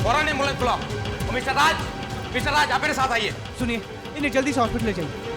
फौरन एम्बुलेंस बुलाओ। मिस्टर राज आप मेरे साथ आइए। सुनिए, इन्हें जल्दी से हॉस्पिटल ले जाइए।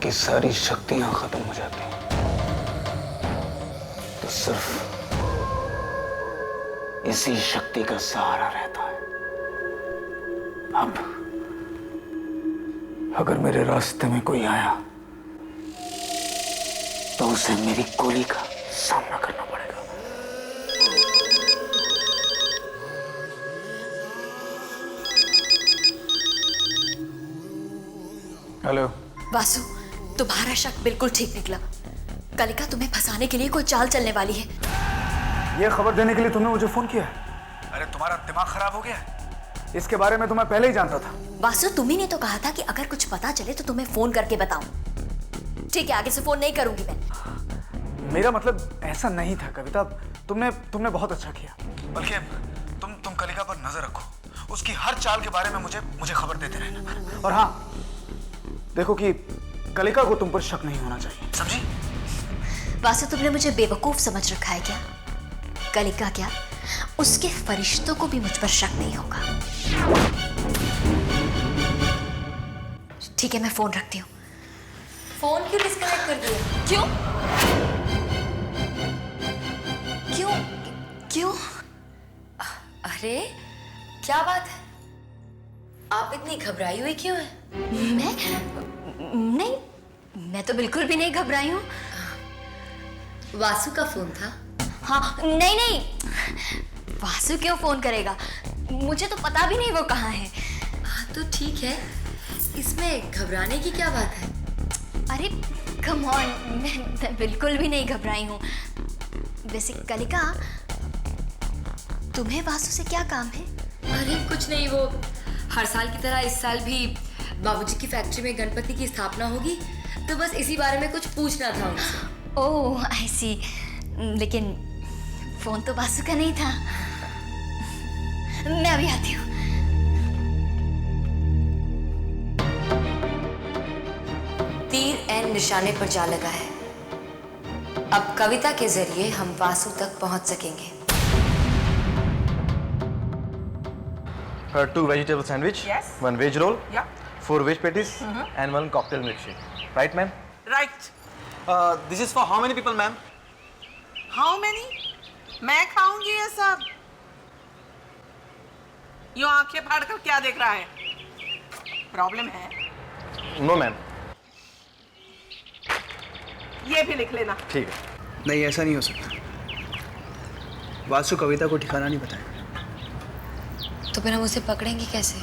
की सारी शक्तियां खत्म हो जाती हैं तो सिर्फ इसी शक्ति का सहारा रहता है। अब अगर मेरे रास्ते में कोई आया तो उसे मेरी गोली का सामना करना पड़ेगा। हेलो वासु, तुम्हारा शक बिल्कुल ठीक निकला। कलिका तुम्हें फंसाने के लिए कोई चाल चलने वाली है। ये खबर देने के लिए तुमने मुझे फोन किया है? अरे तुम्हारा दिमाग खराब हो गया है? इसके बारे में तो मैं पहले ही जानता था। वासु, तुम्ही ने तो कहा था कि अगर कुछ पता चले तो तुम्हें फोन करके बताऊं। ठीक है, आगे से फोन नहीं करूंगी मैं। मेरा मतलब ऐसा नहीं था कविता। तुमने बहुत अच्छा किया। बल्कि तुम कलिका पर नजर रखो, उसकी हर चाल के बारे में मुझे खबर देते रहना। और हाँ, देखो कि कलिका को तुम पर शक नहीं होना चाहिए, समझी? वासु, तुमने मुझे बेवकूफ समझ रखा है क्या? कलिका क्या, उसके फरिश्तों को भी मुझ पर शक नहीं होगा। ठीक है, मैं फोन रखती हूँ। फोन क्यों डिस्कनेक्ट कर दिया? क्यों? क्यों? क्यों? अरे क्या बात है? आप इतनी घबराई हुई क्यों है? नहीं, मैं तो बिल्कुल भी नहीं घबराई हूँ। वासु का फोन था? हाँ, नहीं, वासु क्यों फोन करेगा? मुझे तो पता भी नहीं वो कहाँ है। हाँ तो ठीक है, इसमें घबराने की क्या बात है? अरे कम ऑन, मैं बिल्कुल भी नहीं घबराई हूँ। वैसे कलिका, तुम्हें वासु से क्या काम है? अरे कुछ नहीं, वो हर साल की तरह इस साल भी बाबूजी की फैक्ट्री में गणपति की स्थापना होगी, तो बस इसी बारे में कुछ पूछना था उनसे। ओह आई सी, लेकिन फोन तो वासु का नहीं था। मैं अभी आती हूँ। तीर एन निशाने पर जा लगा है। अब कविता के जरिए हम वासु तक पहुंच सकेंगे। 2 vegetable sandwich, Yes. 1 veg roll, Yeah. 4 veg patties, and 1 cocktail milkshake. Right, ma'am? Right. This is for how many people, ma'am? How many? मैं खाऊंगी ये सब। यूं आंखें फाड़ कर क्या देख रहा है? प्रॉब्लम है? No, ma'am. ये भी लिख लेना। ठीक है। नहीं, ऐसा नहीं हो सकता। वासु कविता को ठिकाना नहीं बताया। तो फिर हम उसे पकड़ेंगे कैसे?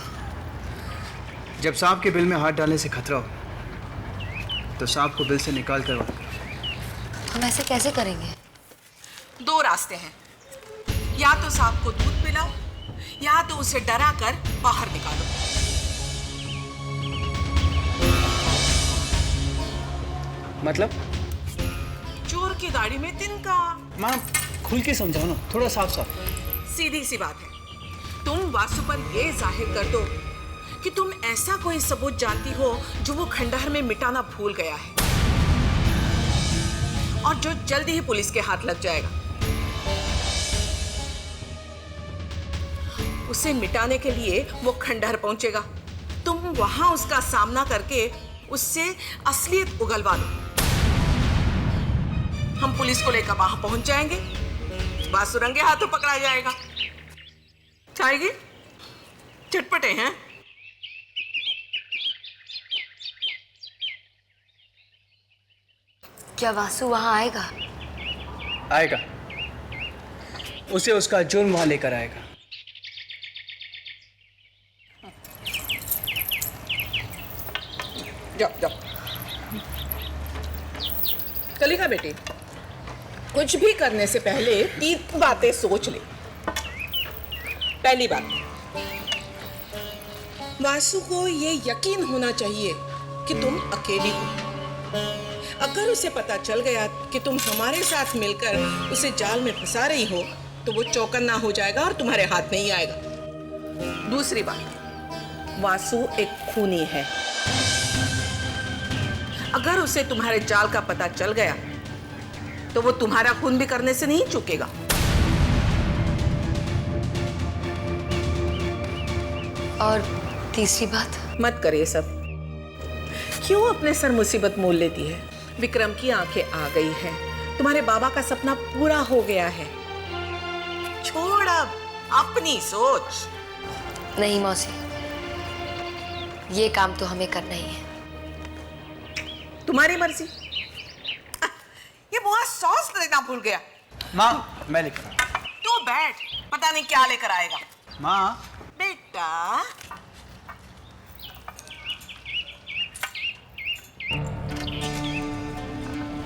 जब सांप के बिल में हाथ डालने से खतरा हो तो सांप को बिल से निकाल कर वार करो। हम ऐसे कैसे करेंगे? 2 रास्ते हैं, या तो सांप को दूध पिलाओ या तो उसे डरा कर बाहर निकालो। मतलब? चोर की दाढ़ी में तिनका। माँ, खुल के समझाओ ना, थोड़ा साफ साफ। सीधी सी बात है, तुम वासु पर यह जाहिर कर दो कि तुम ऐसा कोई सबूत जानती हो जो वो खंडहर में मिटाना भूल गया है और जो जल्दी ही पुलिस के हाथ लग जाएगा। उसे मिटाने के लिए वो खंडहर पहुंचेगा, तुम वहां उसका सामना करके उससे असलियत उगलवा लो। हम पुलिस को लेकर वहां पहुंच जाएंगे, वासु रंगे हाथों पकड़ा जाएगा। चाहेगी? चटपटे हैं? क्या वासु वहां आएगा? आएगा, उसे उसका जुर्म वहां लेकर आएगा। जाओ जाओ। कलिका बेटी, कुछ भी करने से पहले 3 बातें सोच ले। पहली बात, वासु को ये यकीन होना चाहिए कि तुम अकेली हो। अगर उसे पता चल गया कि तुम हमारे साथ मिलकर उसे जाल में फंसा रही हो तो वो चौकन्ना हो जाएगा और तुम्हारे हाथ नहीं आएगा। दूसरी बात, वासु एक खूनी है। अगर उसे तुम्हारे जाल का पता चल गया तो वो तुम्हारा खून भी करने से नहीं चूकेगा। और तीसरी बात, मत करिए सब। क्यों अपने सर मुसीबत मोल लेती है? विक्रम की आंखें आ गई हैं। तुम्हारे बाबा का सपना पूरा हो गया है। छोड़ अब अपनी सोच। नहीं मौसी, ये काम तो हमें करना ही है। तुम्हारी मर्जी। ये बुआ सॉस देना भूल गया। माँ, मैं लेकर आता हूँ। तू बैठ, पता नहीं क्या लेकर आएगा। माँ, बेटा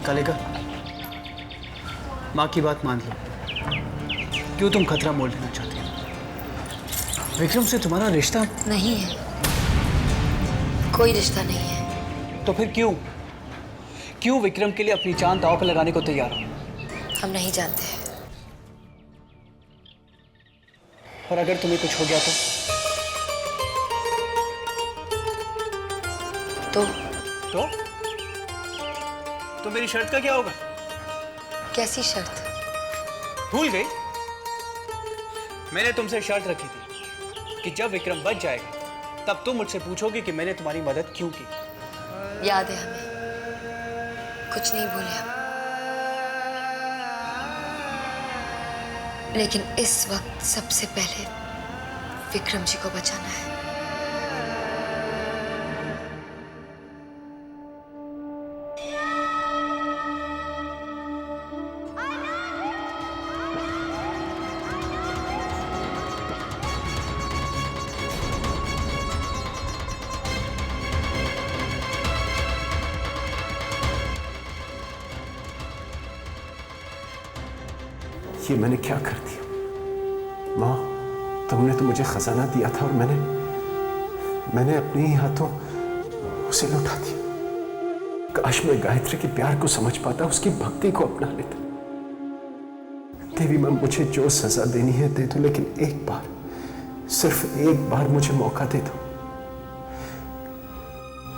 कलिका, माँ की बात मान लो। क्यों तुम खतरा मोल लेना चाहती हो? विक्रम से तुम्हारा रिश्ता नहीं है, कोई रिश्ता नहीं है। तो फिर क्यों विक्रम के लिए अपनी जान दांव पर लगाने को तैयार हो? हम नहीं जानते। और अगर तुम्हें कुछ हो गया तो मेरी शर्त का क्या होगा? कैसी शर्त? भूल गई? मैंने तुमसे शर्त रखी थी कि जब विक्रम बच जाएगा तब तुम मुझसे पूछोगे कि मैंने तुम्हारी मदद क्यों की। याद है हमें, कुछ नहीं भूले हम। लेकिन इस वक्त सबसे पहले विक्रम जी को बचाना है। ये मैंने क्या कर दिया? माँ, तुमने तो मुझे खजाना दिया था और मैंने अपने ही हाथों उसे लुटा दिया। काश मैं गायत्री के प्यार को समझ पाता, उसकी भक्ति को अपना लेता। देवी माँ, मुझे जो सजा देनी है दे दो, लेकिन एक बार, सिर्फ एक बार मुझे मौका दे दो।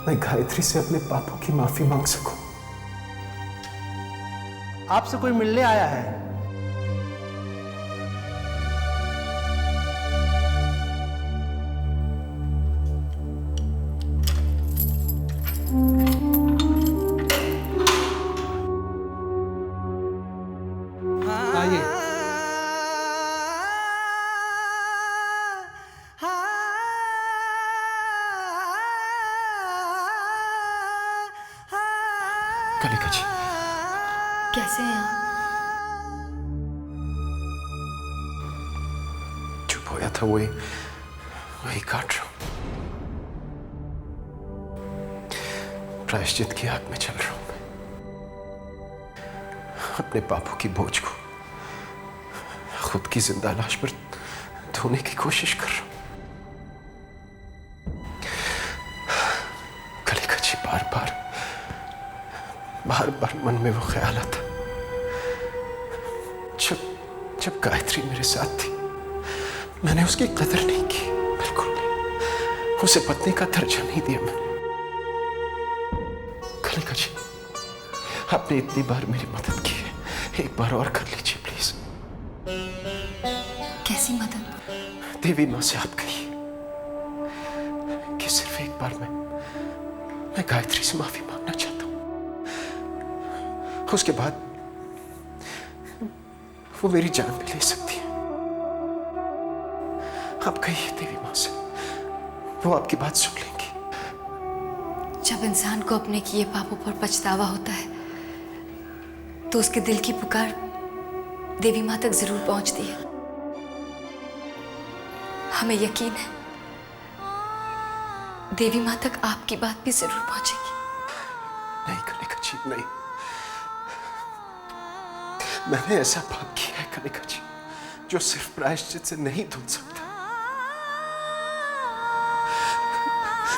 मैं गायत्री से अपने पापों की माफी मांग सकूं। आपसे कोई मिलने आया है। कलिका जी, कैसे हैं आप? चुप होया था वही काट रहा हूं। प्रायश्चित की आग में चल रहा हूं मैं। अपने पापों की बोझ को खुद की जिंदा लाश पर धोने की कोशिश कर रहा हूं। कलिका जी, बार बार मन में वो ख्याल आता, जब गायत्री मेरे साथ थी मैंने उसकी कदर नहीं की, बिल्कुल नहीं। उसे पत्नी का दर्जा नहीं दिया मैंने। कलिका जी, आपने इतनी बार मेरी मदद की है, एक बार और कर लीजिए प्लीज। कैसी मदद? देवी माँ से आप कहिए कि सिर्फ एक बार मैं गायत्री से माफी मांगना चाहता हूं। उसके बाद वो मेरी जान भी ले सकती है। आप कहिए देवी माँ से, वो आपकी बात सुन लेंगी। जब इंसान को अपने किए पापों पर पछतावा होता है तो उसके दिल की पुकार देवी माँ तक जरूर पहुंचती है। हमें यकीन है देवी माँ तक आपकी बात भी जरूर पहुंचेगी। नहीं कलिका जी, नहीं। मैंने ऐसा पाप किया है कनिका जी जो सिर्फ प्रायश्चित से नहीं धुल सकता।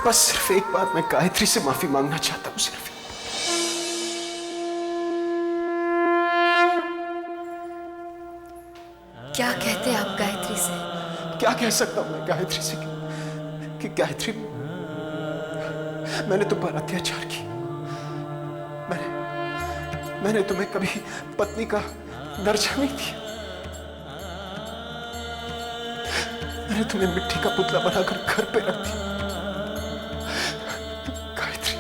बस सिर्फ एक बार मैं गायत्री से माफी मांगना चाहता हूं, सिर्फ। क्या कहते आप गायत्री से? क्या कह सकता हूं मैं गायत्री से कि गायत्री, मैंने तुम पर अत्याचार किया। मैंने तुम्हें कभी पत्नी का दर्जा नहीं दिया। मैंने तुम्हें मिट्टी का पुतला बनाकर घर पे रख दिया। गायत्री,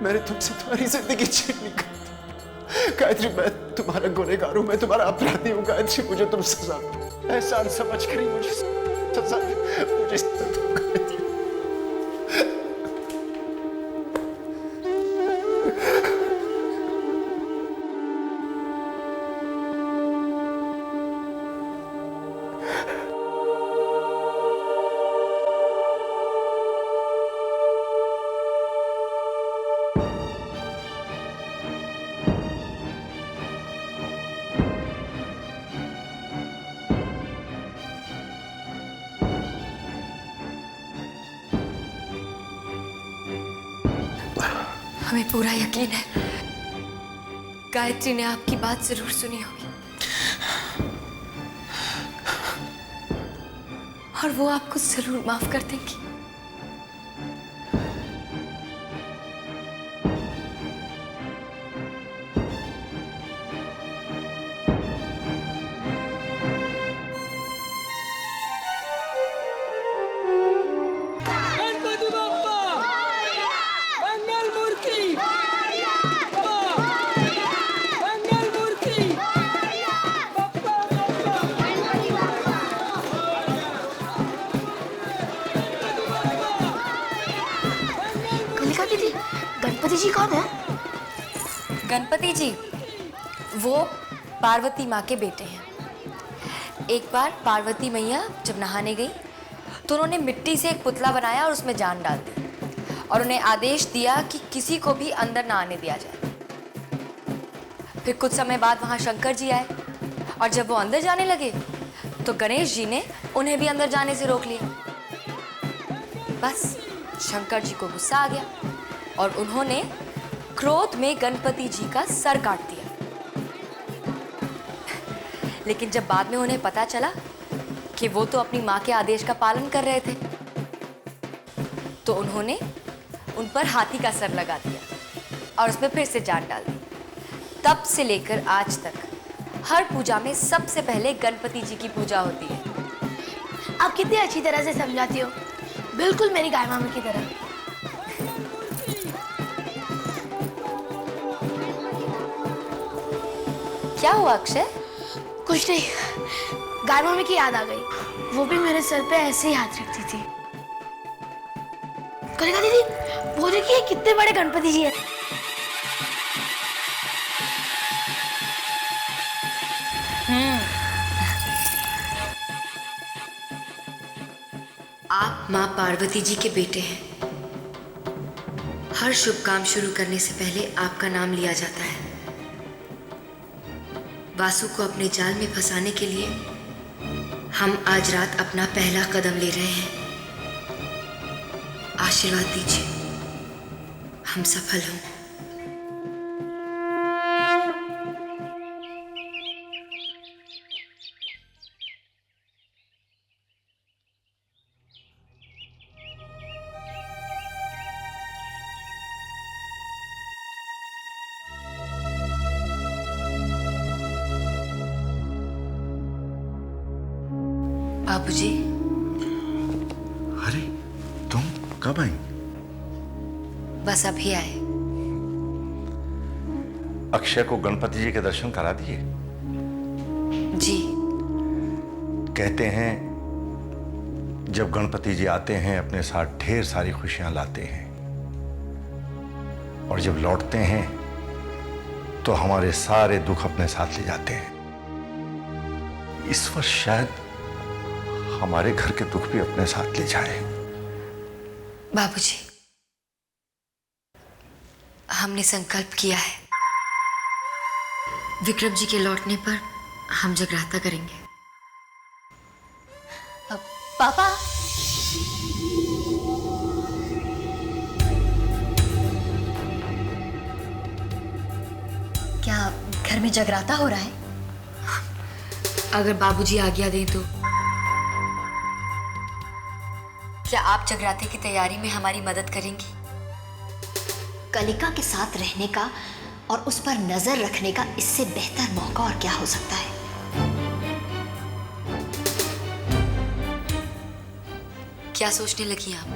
मैंने तुमसे तुम्हारी जिंदगी छीन कर दी। गायत्री, मैं तुम्हारा गुनहगार हूं, मैं तुम्हारा अपराधी हूं। गायत्री, मुझे तुम सजा दो, एहसान समझ कर ही मुझे सजा दो, मुझे सजा दो। हमें पूरा यकीन है गायत्री ने आपकी बात जरूर सुनी होगी और वो आपको जरूर माफ कर देंगी। दीदी, गणपति जी कौन है? गणपति जी वो पार्वती माँ के बेटे हैं। एक बार पार्वती मैया जब नहाने गई तो उन्होंने मिट्टी से एक पुतला बनाया और उसमें जान डाल दी और उन्हें आदेश दिया कि किसी को भी अंदर ना आने दिया जाए। फिर कुछ समय बाद वहाँ शंकर जी आए और जब वो अंदर जाने लगे तो गणेश जी ने उन्हें भी अंदर जाने से रोक लिया। बस शंकर जी को गुस्सा आ गया और उन्होंने क्रोध में गणपति जी का सर काट दिया। लेकिन जब बाद में उन्हें पता चला कि वो तो अपनी माँ के आदेश का पालन कर रहे थे तो उन्होंने उन पर हाथी का सर लगा दिया और उसमें फिर से जान डाल दी। तब से लेकर आज तक हर पूजा में सबसे पहले गणपति जी की पूजा होती है। आप कितनी अच्छी तरह से समझाती हो, बिल्कुल मेरी गाय मामी की तरह। क्या हुआ अक्षय? कुछ नहीं, गाय मामी की याद आ गई। वो भी मेरे सर पे ऐसे ही हाथ रखती थी। कनिका दीदी, वो देखिए कितने बड़े गणपति जी हैं। आप माँ पार्वती जी के बेटे हैं। हर शुभ काम शुरू करने से पहले आपका नाम लिया जाता है। वासु को अपने जाल में फंसाने के लिए हम आज रात अपना पहला कदम ले रहे हैं। आशीर्वाद दीजिए हम सफल हों। बाबूजी, अरे तुम कब आई? बस अभी आए। अक्षय को गणपति जी के दर्शन करा दिए? जी। कहते हैं जब गणपति जी आते हैं अपने साथ ढेर सारी खुशियां लाते हैं और जब लौटते हैं तो हमारे सारे दुख अपने साथ ले जाते हैं। इस वर्ष शायद हमारे घर के दुख भी अपने साथ ले जाए। बाबूजी, हमने संकल्प किया है विक्रम जी के लौटने पर हम जगराता करेंगे। पापा, क्या घर में जगराता हो रहा है? अगर बाबूजी आज्ञा दें तो। क्या आप जगराते की तैयारी में हमारी मदद करेंगी? कलिका के साथ रहने का और उस पर नजर रखने का इससे बेहतर मौका और क्या हो सकता है? क्या सोचने लगी आप?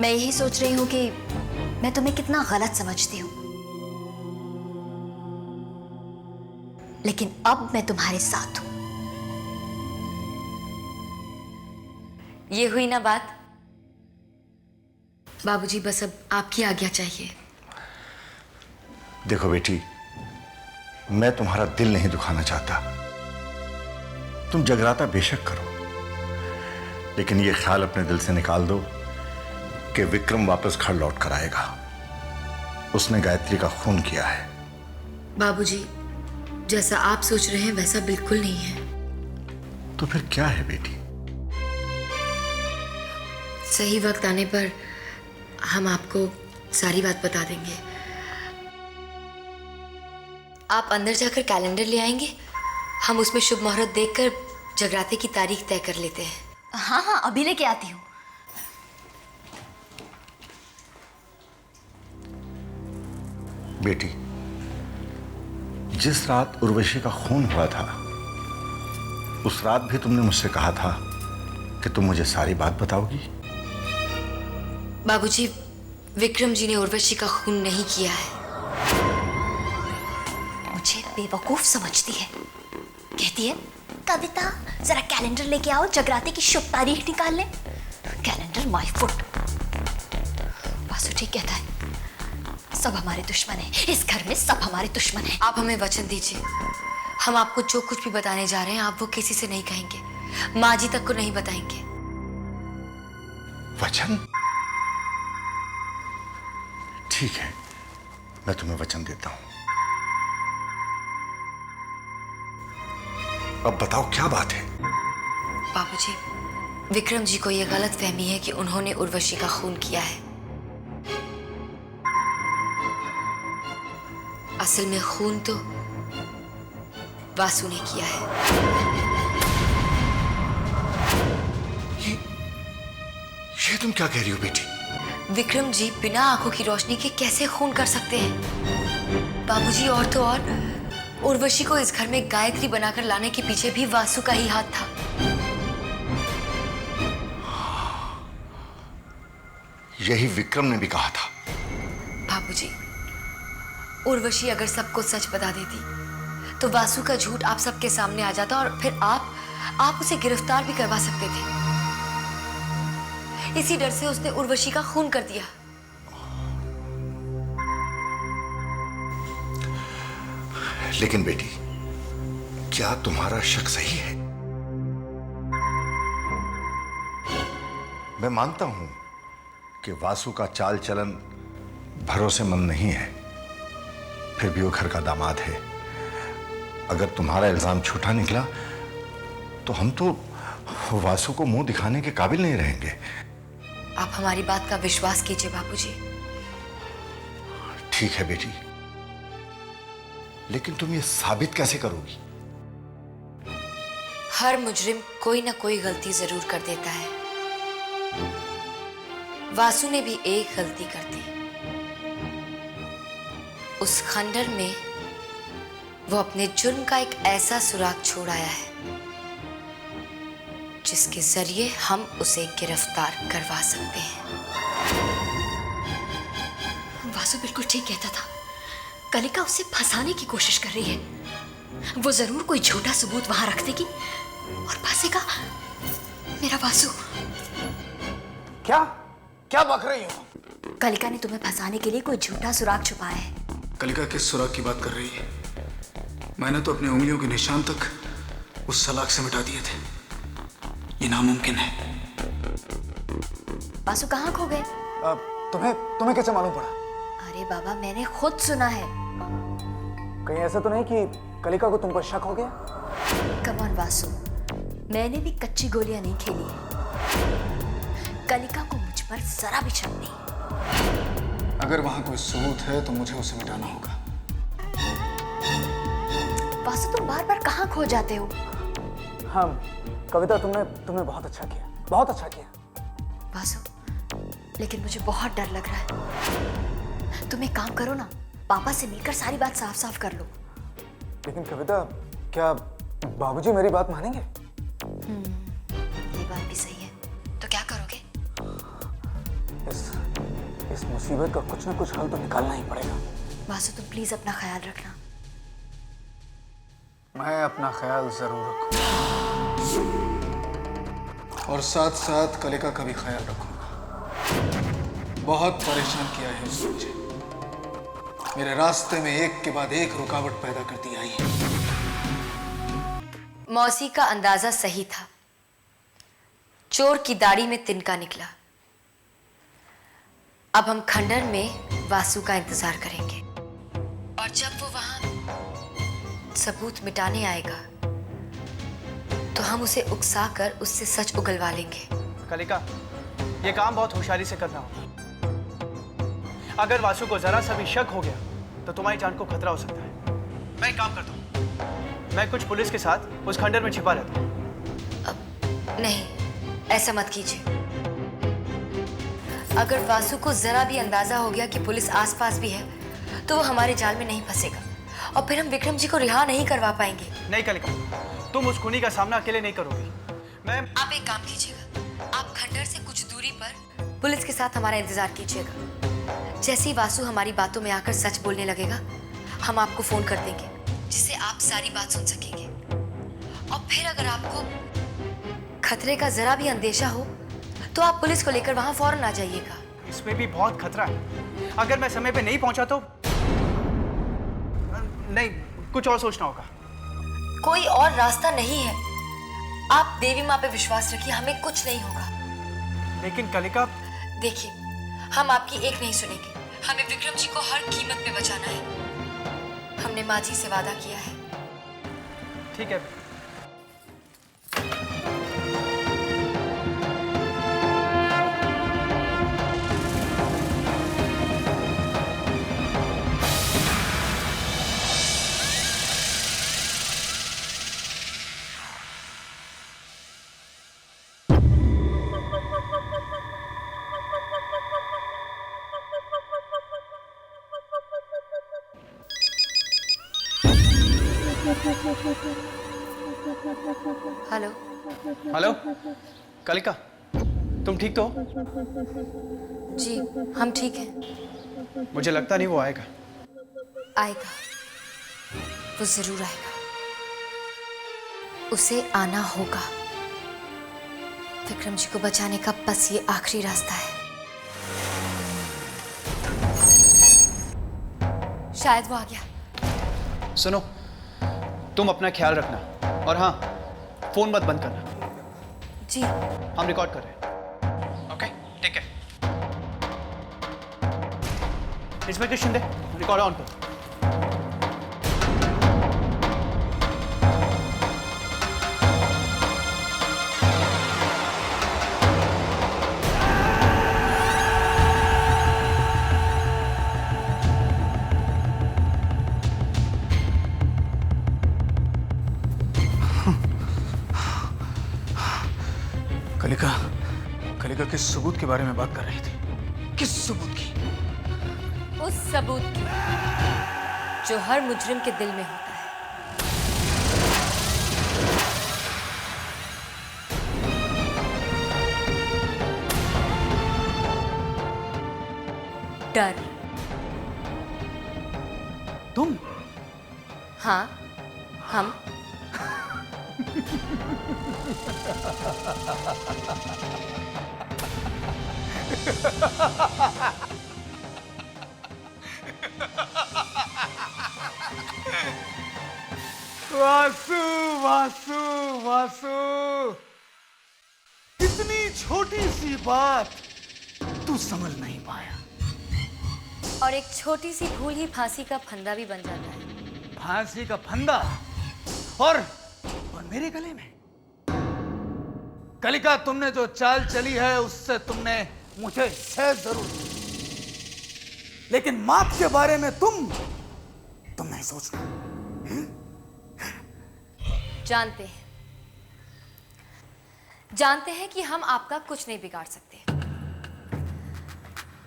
मैं यही सोच रही हूँ कि मैं तुम्हें कितना गलत समझती हूँ, लेकिन अब मैं तुम्हारे साथ हूं। ये हुई ना बात। बाबूजी, बस अब आपकी आज्ञा चाहिए। देखो बेटी, मैं तुम्हारा दिल नहीं दुखाना चाहता। तुम जगराता बेशक करो, लेकिन ये ख्याल अपने दिल से निकाल दो कि विक्रम वापस घर लौट कर आएगा। उसने गायत्री का खून किया है। बाबूजी, जैसा आप सोच रहे हैं वैसा बिल्कुल नहीं है। तो फिर क्या है बेटी? सही वक्त आने पर हम आपको सारी बात बता देंगे। आप अंदर जाकर कैलेंडर ले आएंगे? हम उसमें शुभ मुहूर्त देखकर जगराते की तारीख तय कर लेते हैं। हाँ हाँ, अभी लेके आती हूँ। बेटी, जिस रात उर्वशी का खून हुआ था, उस रात भी तुमने मुझसे कहा था कि तुम मुझे सारी बात बताओगी। बाबूजी, विक्रम जी ने उर्वशी का खून नहीं किया है। मुझे बेवकूफ समझती है। कहती है, कविता जरा कैलेंडर लेके आओ, जगराते की शुभ तारीख निकाल ले। Calendar my foot. वासु ठीक कहता है, सब हमारे दुश्मन हैं। इस घर में सब हमारे दुश्मन हैं। आप हमें वचन दीजिए, हम आपको जो कुछ भी बताने जा रहे हैं आप वो किसी से नहीं कहेंगे, माँ जी तक को नहीं बताएंगे। वचन? ठीक है, मैं तुम्हें वचन देता हूं। अब बताओ क्या बात है? बाबूजी, विक्रम जी को यह गलत फहमी है कि उन्होंने उर्वशी का खून किया है। असल में खून तो वासु ने किया है। ये तुम क्या कह रही हो बेटी? विक्रम जी बिना आंखों की रोशनी के कैसे खून कर सकते हैं? बाबूजी, और तो और उर्वशी को इस घर में गायत्री बनाकर लाने के पीछे भी वासु का ही हाथ था। यही विक्रम ने भी कहा था। बाबूजी, उर्वशी अगर सबको सच बता देती तो वासु का झूठ आप सबके सामने आ जाता और फिर आप उसे गिरफ्तार भी करवा सकते थे। इसी डर से उसने उर्वशी का खून कर दिया। लेकिन बेटी, क्या तुम्हारा शक सही है? मैं मानता हूं कि वासु का चाल चलन भरोसेमंद नहीं है, फिर भी वो घर का दामाद है। अगर तुम्हारा इल्जाम झूठा निकला तो हम तो वासु को मुंह दिखाने के काबिल नहीं रहेंगे। आप हमारी बात का विश्वास कीजिए बाबूजी। ठीक है बेटी, लेकिन तुम ये साबित कैसे करोगी? हर मुजरिम कोई ना कोई गलती जरूर कर देता है। वासु ने भी एक गलती कर दी। उस खंडर में वो अपने जुर्म का एक ऐसा सुराग छोड़ आया है जिसके जरिए हम उसे गिरफ्तार करवा सकते हैं। वासु बिल्कुल ठीक कहता था। कलिका उसे फंसाने की कोशिश कर रही है। वो जरूर कोई झूठा सबूत वहां रख देगी और फंसेगा मेरा वासु। क्या क्या बक रही हो? कलिका ने तुम्हें फंसाने के लिए कोई झूठा सुराग छुपाया है। कलिका किस सुराग की बात कर रही है? मैंने तो अपनी उंगलियों के निशान तक उस सलाख से मिटा दिए थे। ये नामुमकिन है। वासु कहाँ खो गए? तुम्हें कैसे मालूम पड़ा? अरे बाबा, मैंने खुद सुना है। कहीं ऐसा तो नहीं कि कलिका को तुम पर शक हो गया? कम ऑन वासु, मैंने भी कच्ची गोलियां नहीं खेली है। कलिका को मुझ पर जरा भी शक नहीं। अगर वहां कोई सबूत है तो मुझे उसे मिटाना होगा। वासु, तुम बार बार कहाँ खो जाते हो? हाँ कविता, तुमने बहुत अच्छा किया, बहुत अच्छा किया। वासु, लेकिन मुझे बहुत डर लग रहा है। तुम एक काम करो ना, पापा से मिलकर सारी बात साफ साफ कर लो। लेकिन कविता, क्या बाबूजी मेरी बात मानेंगे? ये बात भी सही है। तो क्या करोगे? इस मुसीबत का कुछ ना कुछ हल तो निकालना ही पड़ेगा। वासु, तुम प्लीज अपना ख्याल रखना। मैं अपना ख्याल जरूर रखूंगा और साथ साथ कलिका का भी ख्याल रखूंगा। बहुत परेशान किया है उसने मुझे। मेरे रास्ते में एक के बाद एक रुकावट पैदा करती आई है। मौसी का अंदाजा सही था। चोर की दाढ़ी में तिनका निकला। अब हम खंडर में वासु का इंतजार करेंगे और जब वो वहां सबूत मिटाने आएगा तो हम उसे उकसाकर उससे सच उगलवा लेंगे। कलिका, ये काम बहुत होशियारी से करना होगा। अगर वासु को जरा सा भी शक हो गया तो तुम्हारी जान को खतरा हो सकता है। मैं एक काम करता हूँ, मैं कुछ पुलिस के साथ उस खंडर में छिपा रहता हूँ। नहीं, ऐसा मत कीजिए। अगर वासु को जरा भी अंदाजा हो गया कि पुलिस आसपास भी है तो वो हमारे जाल में नहीं फंसेगा और फिर हम विक्रम जी को रिहा नहीं करवा पाएंगे। नहीं कलिका, तुम उस खूनी का सामना अकेले नहीं करोगी। आप एक काम कीजिएगा, आप खंडर से कुछ दूरी पर पुलिस के साथ हमारा इंतजार कीजिएगा। जैसे ही वासु हमारी बातों में आकर सच बोलने लगेगा, हम आपको फोन कर देंगे जिससे आप सारी बात सुन सकेंगे। और फिर अगर आपको खतरे का जरा भी अंदेशा हो तो आप पुलिस को लेकर वहां फौरन आ जाइएगा। इसमें भी बहुत खतरा है। अगर मैं समय पे नहीं पहुंचा तो नहीं, कुछ और सोचना होगा। कोई और रास्ता नहीं है। आप देवी माँ पे विश्वास रखिए, हमें कुछ नहीं होगा। लेकिन कलिका, देखिए, हम आपकी एक नहीं सुनेंगे। हमें विक्रम जी को हर कीमत पे बचाना है। हमने माँ जी से वादा किया है। ठीक है। हेलो। हेलो कलिका, तुम ठीक तो हो? जी, हम ठीक हैं। मुझे लगता नहीं वो आएगा। आएगा, वो जरूर आएगा। उसे आना होगा। विक्रम जी को बचाने का बस ये आखिरी रास्ता है। शायद वो आ गया। सुनो, तुम अपना ख्याल रखना और हाँ, फोन मत बंद करना। जी, हम रिकॉर्ड कर रहे हैं। ओके, ठीक है। इंस्पेक्टर शिंदे, रिकॉर्ड ऑन करो। कलिका किस सबूत के बारे में बात कर रही थी? किस सबूत की? उस सबूत की जो हर मुजरिम के दिल में होता है। डर। तुम? हाँ, हम। वासु, वासु, वासु, इतनी छोटी सी बात तू समझ नहीं पाया। और एक छोटी सी भूल ही फांसी का फंदा भी बन जाता है। फांसी का फंदा और मेरे गले में। कलिका, तुमने जो चाल चली है उससे तुमने मुझे सह जरूर दी, लेकिन मात के बारे में तुम नहीं सोचना। जानते हैं कि हम आपका कुछ नहीं बिगाड़ सकते।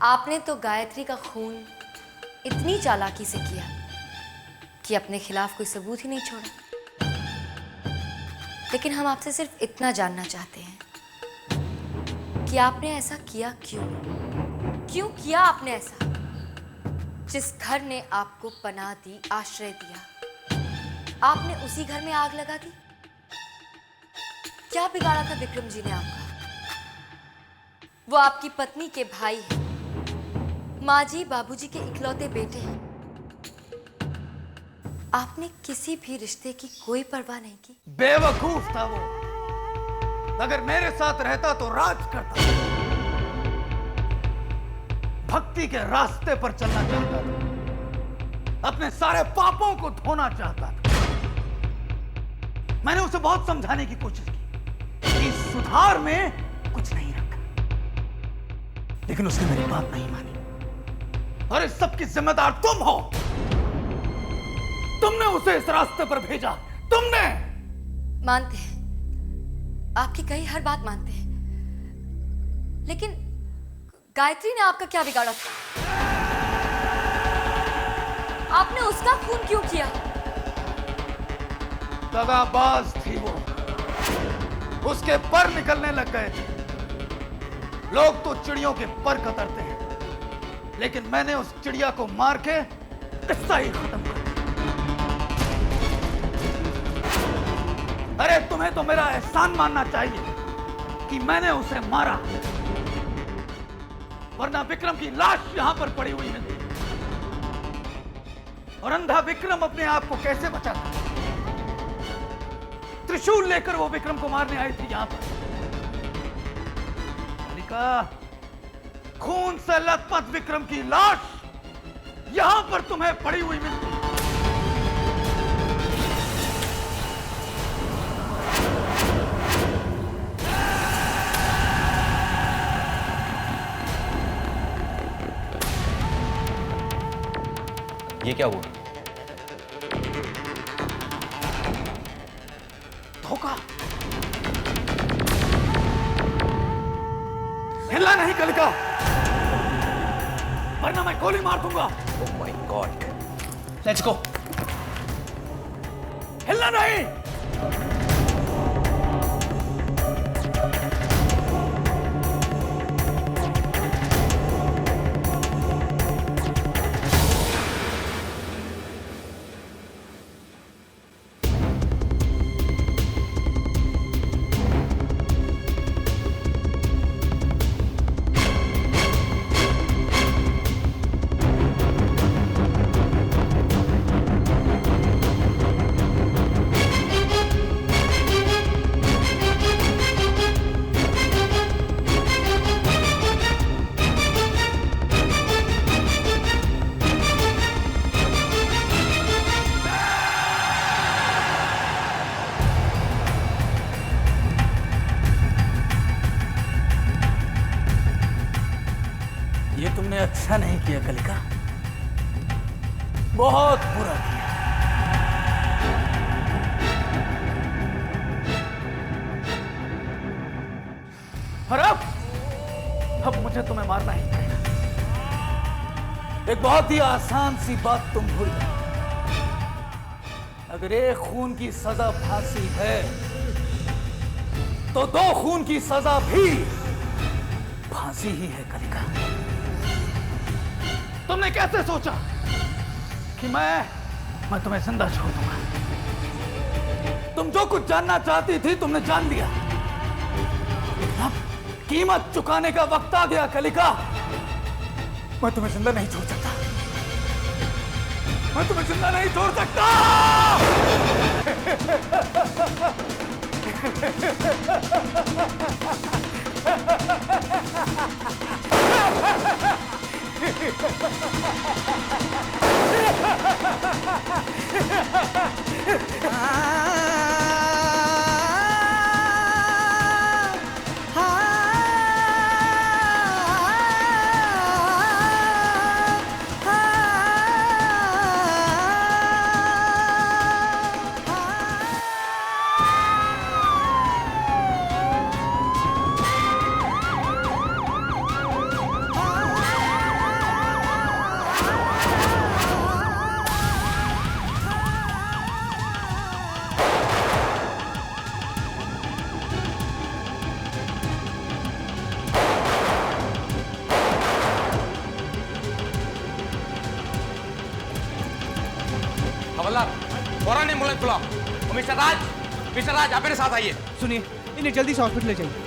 आपने तो गायत्री का खून इतनी चालाकी से किया कि अपने खिलाफ कोई सबूत ही नहीं छोड़ा। लेकिन हम आपसे सिर्फ इतना जानना चाहते हैं कि आपने ऐसा किया क्यों किया आपने ऐसा? जिस घर ने आपको पनाह दी, आश्रय दिया, आपने उसी घर में आग लगा दी। क्या बिगाड़ा था विक्रम जी ने आपका? वो आपकी पत्नी के भाई हैं, माँ जी बाबूजी के इकलौते बेटे हैं। आपने किसी भी रिश्ते की कोई परवाह नहीं की। बेवकूफ था वो। अगर मेरे साथ रहता तो राज करता। भक्ति के रास्ते पर चलना चाहता था, अपने सारे पापों को धोना चाहता था। मैंने उसे बहुत समझाने की कोशिश की कि सुधार में कुछ नहीं रखा, लेकिन उसने मेरी बात नहीं मानी। और इस सब की जिम्मेदार तुम हो। तुमने उसे इस रास्ते पर भेजा, तुमने। मानते हैं, आपकी कही हर बात मानते हैं, लेकिन गायत्री ने आपका क्या बिगाड़ा था? आपने उसका खून क्यों किया? दगाबाज थी वो। उसके पर निकलने लग गए थे। लोग तो चिड़ियों के पर कतरते हैं, लेकिन मैंने उस चिड़िया को मार के किस्सा ही खत्म कर दिया। अरे तुम्हें तो मेरा एहसान मानना चाहिए कि मैंने उसे मारा, वरना विक्रम की लाश यहां पर पड़ी हुई मिलती। और अंधा विक्रम अपने आप को कैसे बचाता? त्रिशूल लेकर वो विक्रम को मारने आई थी यहां पर। कलिका, खून से लथपथ विक्रम की लाश यहां पर तुम्हें पड़ी हुई मिलती। ये क्या हुआ? धोखा। हिलना नहीं कलिका, वरना मैं गोली मार दूंगा। Oh my God. Let's go. हिलना नहीं। ये तुमने अच्छा नहीं किया कलिका, बहुत बुरा किया। और अब मुझे तुम्हें मारना ही पड़ेगा। एक बहुत ही आसान सी बात तुम भूल गए। अगर एक खून की सजा फांसी है, तो 2 खून की सजा भी फांसी ही है कलिका। तुमने कैसे सोचा कि मैं तुम्हें जिंदा छोड़ दूंगा? तुम जो कुछ जानना चाहती थी तुमने जान लिया। अब कीमत चुकाने का वक्त आ गया कलिका। मैं तुम्हें जिंदा नहीं छोड़ सकता। मैं तुम्हें जिंदा नहीं छोड़ सकता। हवलदार, फौरन एम्बुलेंस बुलाओ। मिस्टर राज, आप मेरे साथ आइए। सुनिए, इन्हें जल्दी से हॉस्पिटल ले जाइए।